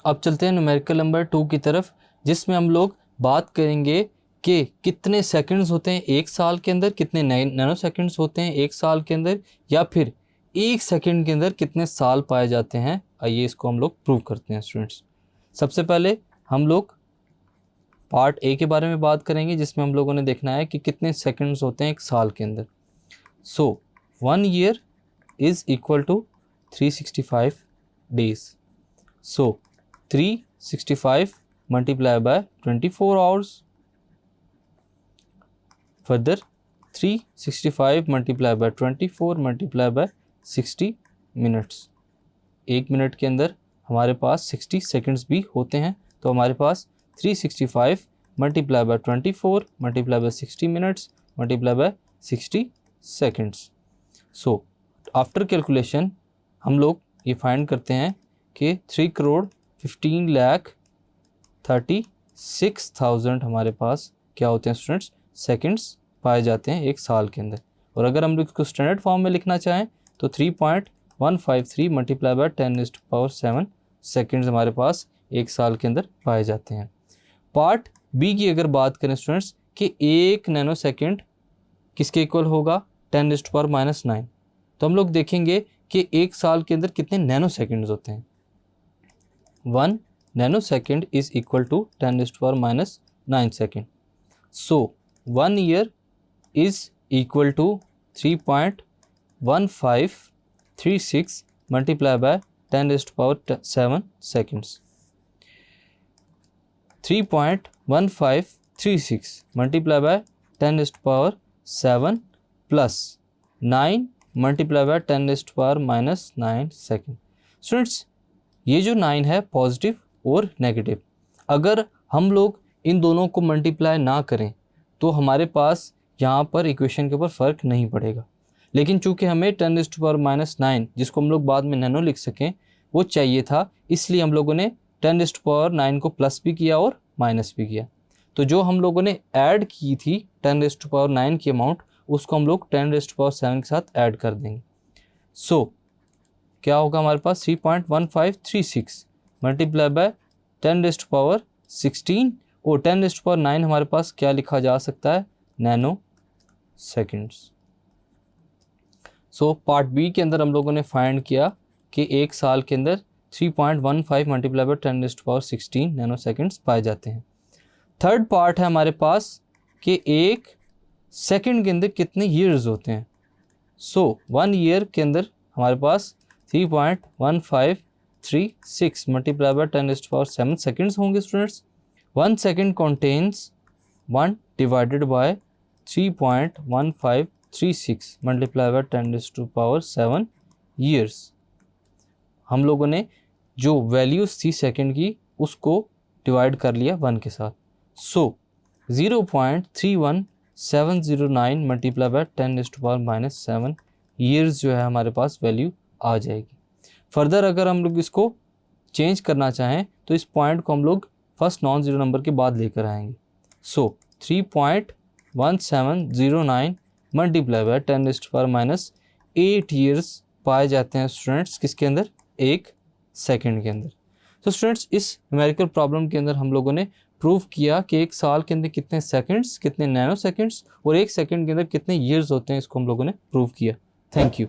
अब चलते हैं न्यूमेरिकल नंबर 2 की तरफ, जिसमें हम लोग बात करेंगे कि कितने सेकंड्स होते हैं एक साल के अंदर, कितने नैनो सेकंड्स होते हैं एक साल के अंदर, या फिर एक सेकंड के अंदर कितने साल पाए जाते हैं। आइए इसको हम लोग प्रूव करते हैं स्टूडेंट्स। सबसे पहले हम लोग पार्ट ए के बारे में बात करेंगे, जिसमें हम लोगों ने देखना है कि कितने सेकंड्स होते हैं एक साल के अंदर। So 1 year is equal to 365 days. So 365 multiply by 24 hours. Further 365 multiply by 24 multiply by 60 minutes. एक मिनट के अंदर हमारे पास 60 सेकंड्स भी होते हैं, तो हमारे पास 365 multiply by 24 multiply by 60 minutes multiply by 60 seconds. So after calculation हम लोग ये फाइंड करते हैं कि 3,15,36,000 हमारे पास क्या होते हैं स्टूडेंट्स, सेकंड्स पाए जाते हैं एक साल के अंदर। और अगर हम लोग इसको स्टैंडर्ड फॉर्म में लिखना चाहें तो 3.153 मल्टीप्लाई बाय 10⁻⁷ सेकंड्स हमारे पास एक साल के अंदर पाए जाते हैं। पार्ट बी की अगर बात करें स्टूडेंट्स कि 1 नैनो सेकेंड किसके इक्वल होगा, 10⁻⁹। तो हम लोग देखेंगे कि एक साल के अंदर कितने नैनो सेकेंड्स होते हैं। 1 nano second is equal to 10⁻⁹ second. So 1 year is equal to 3.1536 multiply by 10⁻⁷ seconds. 3.1536 multiply by 10⁻⁷ plus 9 multiply by 10⁻⁻9 second. Students ये जो 9 है पॉजिटिव और नेगेटिव, अगर हम लोग इन दोनों को मल्टीप्लाई ना करें तो हमारे पास यहाँ पर इक्वेशन के ऊपर फ़र्क नहीं पड़ेगा। लेकिन चूंकि हमें 10⁻⁹ जिसको हम लोग बाद में नैनो लिख सकें वो चाहिए था, इसलिए हम लोगों ने 10⁻⁹ को प्लस भी किया और माइनस भी किया। तो जो हम लोगों ने ऐड की थी 10⁻⁹ की अमाउंट, उसको हम लोग 10⁻⁷ के साथ ऐड कर देंगे। सो क्या होगा हमारे पास 3.1536 मल्टीप्लाई बाय 10⁻⁻16 और 10⁻⁹ हमारे पास क्या लिखा जा सकता है, nano seconds. So part B के अंदर हम लोगों ने फाइंड किया कि एक साल के अंदर 3.15 मल्टीप्लाई बाय 10⁻⁻16 नैनो सेकेंड्स पाए जाते हैं। थर्ड पार्ट है हमारे पास कि एक सेकंड के अंदर कितने ईयर्स होते हैं। सो 1 ईयर के अंदर हमारे पास 3.1536 मल्टीप्लाई बाय 10⁻⁷ सेकेंड्स होंगे students. 1 second contains 1 divided by 3.1536 multiply by 10⁻⁷ years. हम लोगों ने जो वैल्यूज़ थी सेकंड की उसको डिवाइड कर लिया 1 के साथ। सो 0.31709 मल्टीप्लाई बाय 10⁻⁻7 ईयर्स जो है हमारे पास वैल्यू आ जाएगी। फर्दर अगर हम लोग इसको चेंज करना चाहें तो इस पॉइंट को हम लोग फर्स्ट नॉन ज़ीरो नंबर के बाद लेकर आएंगे। सो 3.1709 मल्टीप्लाई बाय 10⁻⁸ ईयर्स पाए जाते हैं स्टूडेंट्स किसके अंदर, एक सेकंड के अंदर। तो स्टूडेंट्स इस न्यूमेरिकल प्रॉब्लम के अंदर हम लोगों ने प्रूव किया कि एक साल के अंदर कितने सेकंड्स, कितने नैनो सेकंड्स और एक सेकंड के अंदर कितने ईयर्स होते हैं, इसको हम लोगों ने प्रूव किया। Thank you.